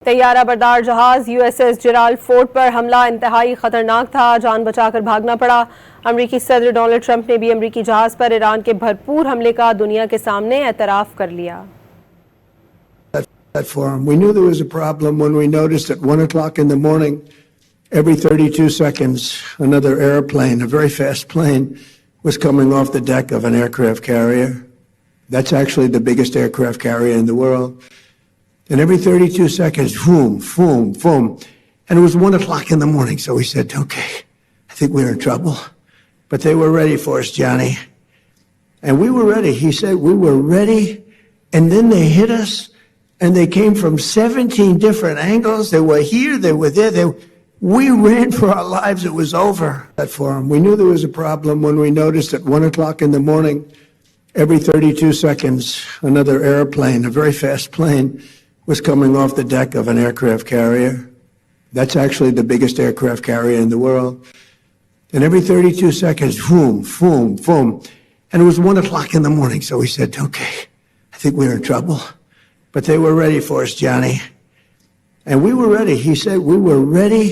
طیارہ بردار جہاز USS جرال فورٹ پر حملہ انتہائی خطرناک تھا، جان بچا کر بھاگنا پڑا۔ امریکی صدر ڈونلڈ ٹرمپ نے بھی امریکی جہاز پر ایران کے بھرپور حملے کا دنیا کے سامنے اعتراف کر لیا۔ We knew there was a problem when we noticed at 1 o'clock in the morning, every 32 seconds, another airplane, a very fast plane, was coming off the deck of an aircraft carrier. That's actually the biggest aircraft carrier in the world. And every 32 seconds, boom, boom, boom. And it was 1 o'clock in the morning, so we said, okay, I think we're in trouble. But they were ready for us, Johnny. And we were ready. He said we were ready, and then they hit us. And they came from 17 different angles. They were here, they were there. We ran for our lives. It was over. We knew there was a problem when we noticed at 1 o'clock in the morning, every 32 seconds, another airplane, a very fast plane, was coming off the deck of an aircraft carrier. That's actually the biggest aircraft carrier in the world. And every 32 seconds, boom, boom, boom. And it was 1 o'clock in the morning, so we said, okay, I think we're in trouble. But they were ready for us, Johnny. And we were ready. He said we were ready.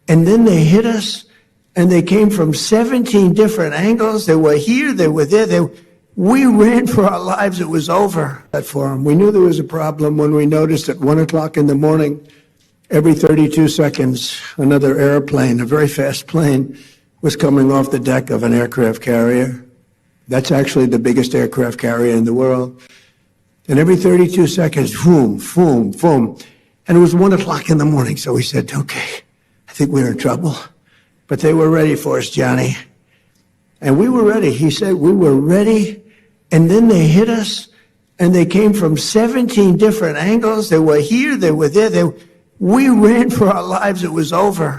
And then they hit us. And they came from 17 different angles. They were here, they were there. We ran for our lives. It was over. We knew there was a problem when we noticed at 1 o'clock in the morning, every 32 seconds, another airplane, a very fast plane, was coming off the deck of an aircraft carrier. That's actually the biggest aircraft carrier in the world. And every 32 seconds, boom, boom, boom. And it was 1 o'clock in the morning, so we said, okay, I think we're in trouble. But they were ready for us, Johnny. And we were ready. He said we were ready. And then they hit us. And they came from 17 different angles. They were here, they were there. We ran for our lives. It was over.